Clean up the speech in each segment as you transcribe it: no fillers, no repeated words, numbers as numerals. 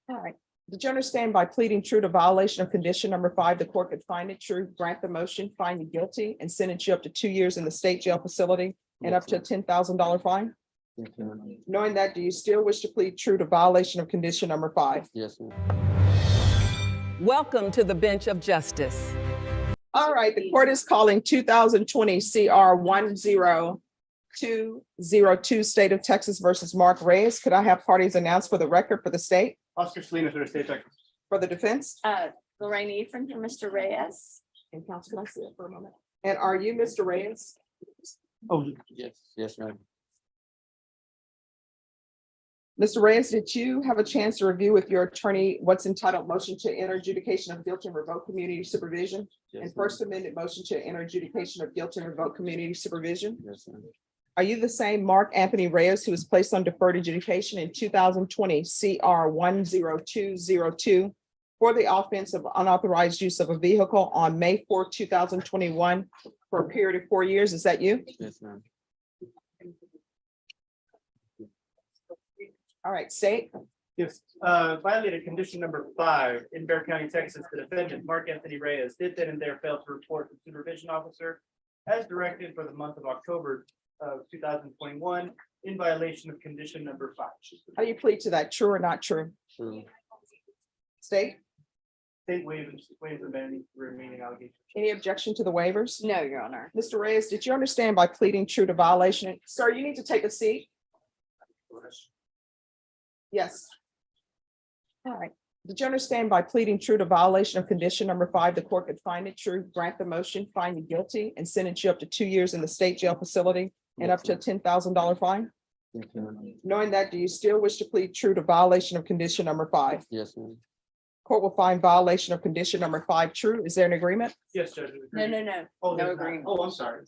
All right. Did you understand by pleading true to violation of condition number 5, the court could find it true, grant the motion, find you guilty, and sentence you up to 2 years in the state jail facility and up to a $10,000 fine? Yes, ma'am. Knowing that, do you still wish to plead true to violation of condition number 5? Yes, ma'am. Welcome to the bench of justice. All right, the court is calling 2020 CR 10202, State of Texas versus Mark Reyes. Could I have parties announced for the record for the state, Oscar Salinas for the state attorney. for the defense? Lorraine Ephraim for Mr. Reyes. And counsel, can I see it for a moment? And are you Mr. Reyes? Oh, Yes, ma'am. Mr. Reyes, did you have a chance to review with your attorney what's entitled motion to enter adjudication of guilt and revoke community supervision? Yes, And ma'am. first amended motion to enter adjudication of guilt and revoke community supervision? Yes, ma'am. Are you the same Mark Anthony Reyes who was placed on deferred adjudication in 2020 CR 10202 for the offense of unauthorized use of a vehicle on May 4, 2021 for a period of 4 years? Is that you? Yes, ma'am. All right, state. yes, violated condition number 5 in Bear County, Texas. The defendant, Mark Anthony Reyes, did then and there fail to report the supervision officer as directed for the month of October of 2021 in violation of condition number 5. How do you plead to that? True or not true? True. State, State waives the remaining allegations. any objection to the waivers? No, Your Honor. Mr. Reyes, did you understand by pleading true to violation? Sir, you need to take a seat. Yes. All right. Did you understand by pleading true to violation of condition number 5, the court could find it true, grant the motion, find you guilty, and sentence you up to 2 years in the state jail facility and up to a $10,000 fine? Yes, ma'am. Knowing that, do you still wish to plead true to violation of condition number 5? Yes, ma'am. Court will find violation of condition number 5 true. Is there an agreement? Yes, Judge. No, Oh, no there's not. agreement. Oh, I'm sorry.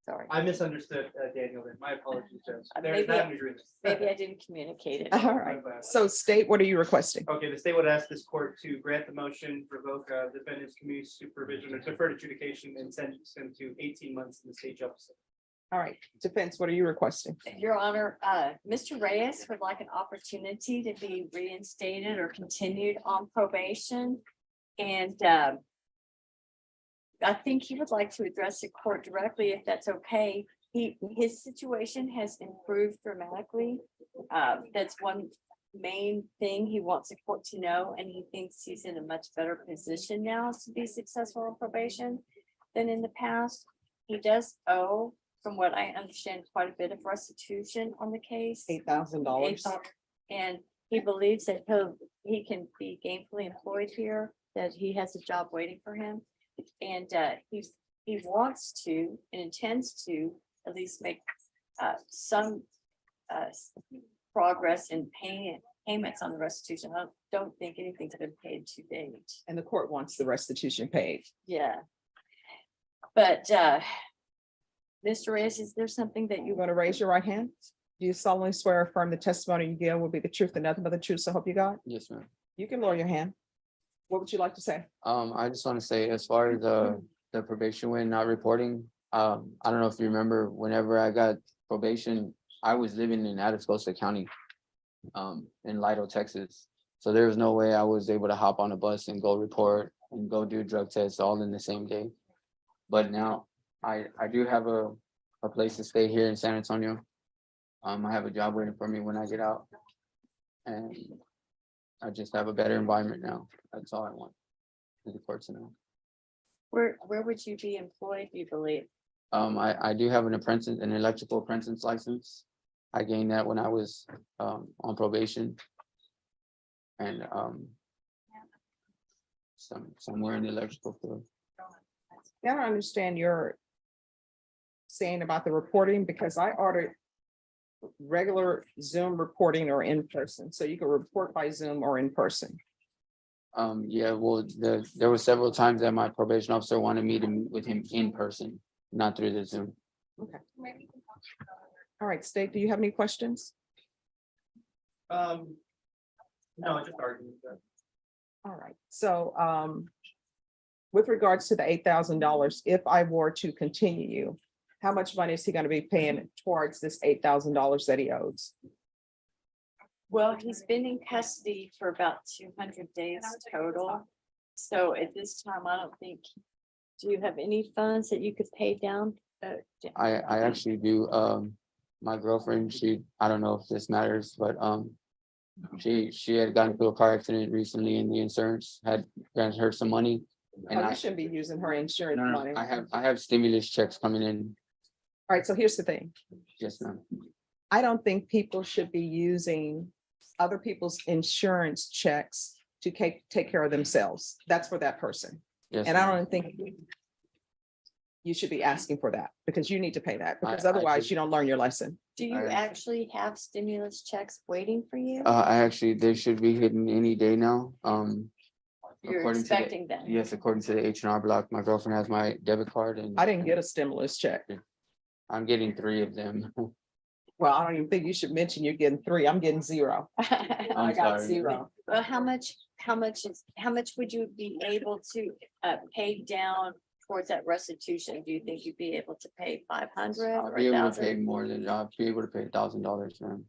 Sorry. I misunderstood Daniel then. My apologies, Judge. There's Maybe- not an agreement. Maybe I didn't communicate it. All right. So state, what are you requesting? Okay, the state would ask this court to grant the motion, revoke defendant's community supervision or deferred adjudication and sentence him to 18 months in the state jail facility. All right. Defense, what are you requesting? Your Honor, Mr. Reyes would like an opportunity to be reinstated or continued on probation. And I think he would like to address the court directly if that's okay. His situation has improved dramatically. That's one main thing he wants the court to know, and he thinks he's in a much better position now to be successful on probation than in the past. He does owe, from what I understand, quite a bit of restitution on the case. $8,000. And he believes that he can be gainfully employed here, that he has a job waiting for him. And he wants to and intends to at least make some progress in payments on the restitution. I don't think anything's been paid to date. And the court wants the restitution paid. Yeah. But Mr. Reyes, is there something that You you want to raise your right hand? Do you solemnly swear or affirm the testimony you give will be the truth and nothing but the truth? So help you God. Yes, ma'am. You can lower your hand. What would you like to say? I just want to say, as far as the probation went, not reporting, I don't know if you remember, whenever I got probation, I was living in Atascosa County, in Lido, Texas. So there was no way I was able to hop on a bus and go report and go do drug tests all in the same day. But now I do have a place to stay here in San Antonio. I have a job waiting for me when I get out. And I just have a better environment now. That's all I want. For the court to know. where would you be employed, you believe? I do have an electrical apprentice license. I gained that when I was on probation. And somewhere in the electrical field. I don't understand your saying about the reporting because I ordered regular Zoom reporting or in person. So you can report by Zoom or in person. Yeah, well, there were several times that my probation officer wanted me to meet with him in person, not through the Zoom. Okay. All right, State, do you have any questions? No, just arguing. All right, so with regards to the $8,000, if I were to continue you, how much money is he going to be paying towards this $8,000 that he owes? Well, he's been in custody for about 200 days total. So at this time, I don't think, do you have any funds that you could pay down? I actually do, my girlfriend, I don't know if this matters, but, she had gotten into a car accident recently and the insurance had granted her some money. And Oh, you shouldn't be using her insurance money. I have stimulus checks coming in. All right, so here's the thing. Yes, ma'am. I don't think people should be using other people's insurance checks to take care of themselves. That's for that person. Yes, And I ma'am. don't think you should be asking for that because you need to pay that because I otherwise do. you don't learn your lesson. Do you I- actually have stimulus checks waiting for you? They should be hitting any day now. You're according to the- expecting them? Yes, according to the H&R Block, my girlfriend has my debit card and I didn't get a stimulus check. I'm getting 3 of them. Well, I don't even think you should mention you're getting 3. I'm getting 0. I got sorry. 0. Well, how much would you be able to pay down towards that restitution? Do you think you'd be able to pay 500 I'll or be able to pay 1,000? more than, I'll be able to pay $1,000, ma'am.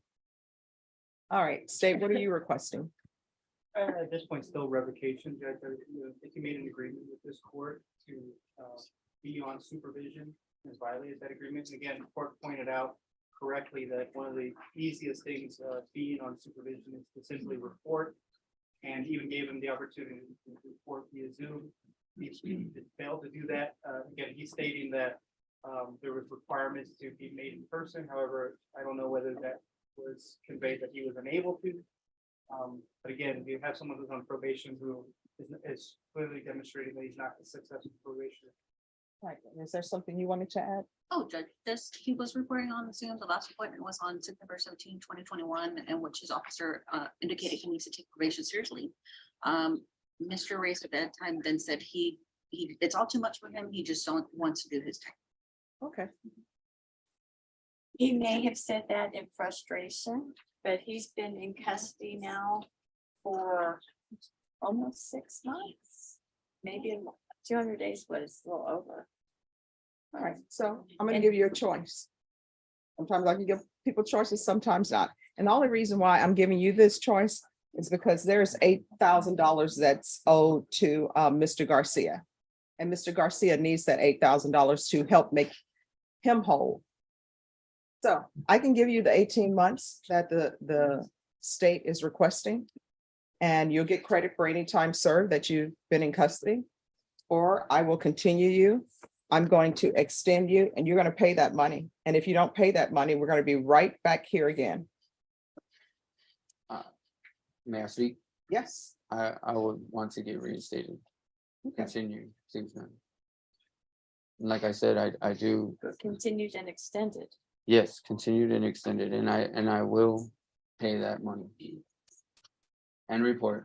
All right, state, what are you requesting? At this point, still revocation, Judge. If you made an agreement with this court to be on supervision, has violated that agreement. And again, the court pointed out correctly that one of the easiest things being on supervision is to simply report, and even gave him the opportunity to report via Zoom. He failed to do that. Again, he's stating that there was requirements to be made in person. However, I don't know whether that was conveyed that he was unable to. But again, you have someone who's on probation who is clearly demonstrating that he's not a successful probation. Right, is there something you wanted to add? Oh, Judge, he was reporting on Zoom. The last appointment was on September 17, 2021, in which his officer indicated he needs to take probation seriously. Mr. Reyes at that time then said it's all too much for him. He just wants to do his time. Okay. He may have said that in frustration, but he's been in custody now for almost 6 months. Maybe 200 days, but it's a little over. All right, so I'm gonna give you a choice. Sometimes I can give people choices, sometimes not. And the only reason why I'm giving you this choice is because there's $8,000 that's owed to Mr. Garcia. And Mr. Garcia needs that $8,000 to help make him whole. So I can give you the 18 months that the state is requesting. And you'll get credit for any time served that you've been in custody. Or I will continue you. I'm going to extend you and you're going to pay that money. And if you don't pay that money, we're going to be right back here again. May I speak? Yes. I would want to get reinstated. Okay. Continue, please, ma'am. And like I said, I do, Continued and extended. yes, continued and extended, and I will pay that money. And report.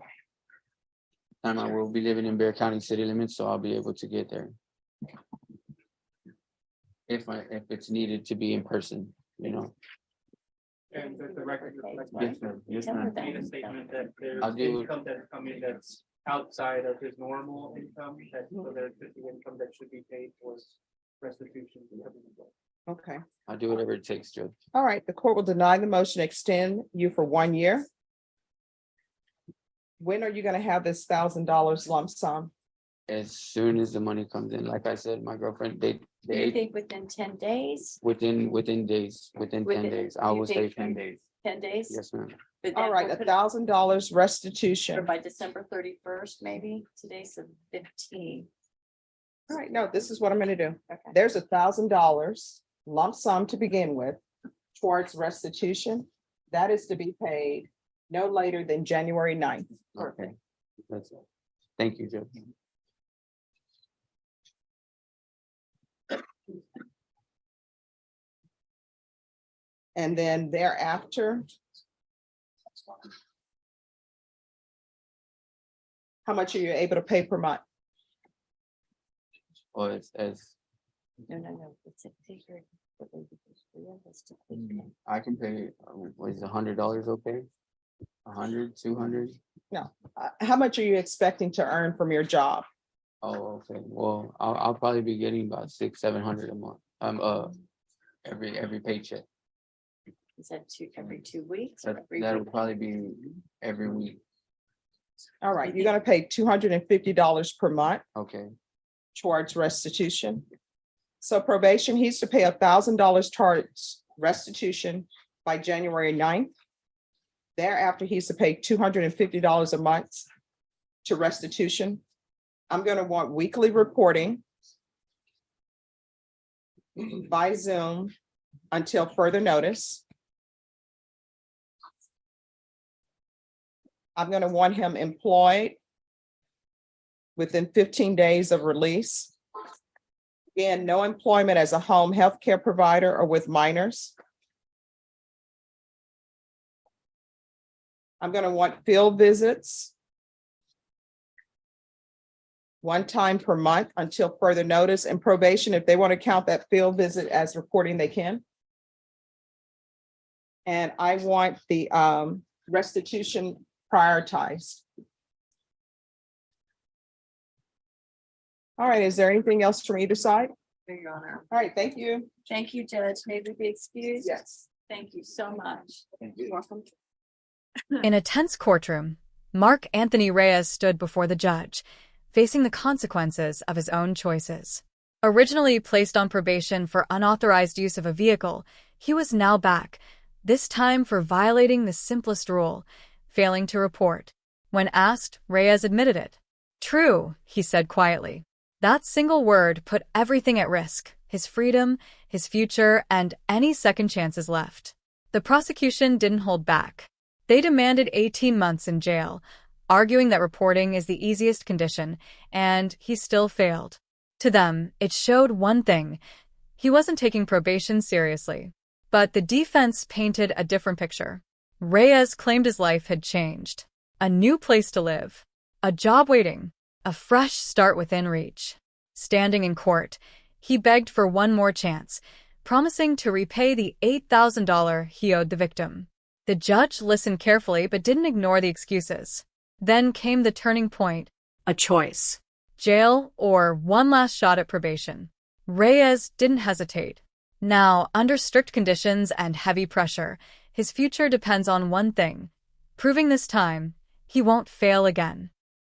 And I will be living in Bear County city limits, so I'll be able to get there. If it's needed to be in person, you know. And the record reflects Yes, ma'am. Yes, ma'am. made a statement that there's I'll do it. income that's coming that's outside of his normal income, that so there's the income that should be paid towards restitution. Okay. I'll do whatever it takes, Judge. All right. The court will deny the motion, extend you for 1 year. When are you going to have this $1,000 lump sum? As soon as the money comes in, like I said, my girlfriend, Do you they think within 10 days, within days, within 10 Within- days, I you will say think- 10 days. 10 days? Yes, ma'am. But All then right, we'll put it $1,000 restitution. by December 31st, maybe. Today's the 15th. All right, no, this is what I'm gonna do. Okay. There's $1,000 lump sum to begin with towards restitution. That is to be paid no later than January 9th. Okay. That's it. Thank you, Judge. And then thereafter. How much are you able to pay per month? Or as No. It's a figure. But they just realistically can. I can pay, what is $100 okay? 100, 200? How much are you expecting to earn from your job? Oh, okay. Well, I'll probably be getting about 600, 700 a month. Every paycheck. Is that every 2 weeks? That or every that'll week? probably be every week. All right, you're gonna pay $250 per month Okay, towards restitution. So probation, he's to pay $1,000 towards restitution by January 9th. Thereafter, he's to pay $250 a month to restitution. I'm gonna want weekly reporting by Zoom until further notice. I'm gonna want him employed within 15 days of release. Again, no employment as a home health care provider or with minors. I'm gonna want field visits one time per month until further notice, and probation, if they want to count that field visit as reporting, they can. And I want the restitution prioritized. All right, is there anything else from either side? Your Honor. All right, thank you. Thank you, Judge. May we be excused? Yes. Thank you so much. You're welcome. In a tense courtroom, Mark Anthony Reyes stood before the judge, facing the consequences of his own choices. Originally placed on probation for unauthorized use of a vehicle, he was now back, this time for violating the simplest rule, failing to report. When asked, Reyes admitted it. "True," he said quietly. That single word put everything at risk: his freedom, his future, and any second chances left. The prosecution didn't hold back. They demanded 18 months in jail, arguing that reporting is the easiest condition, and he still failed. To them, it showed one thing: he wasn't taking probation seriously. But the defense painted a different picture. Reyes claimed his life had changed. A new place to live, a job waiting, a fresh start within reach. Standing in court, he begged for one more chance, promising to repay the $8,000 he owed the victim. The judge listened carefully but didn't ignore the excuses. Then came the turning point: a choice. Jail or one last shot at probation. Reyes didn't hesitate. Now, under strict conditions and heavy pressure, his future depends on one thing: proving this time he won't fail again.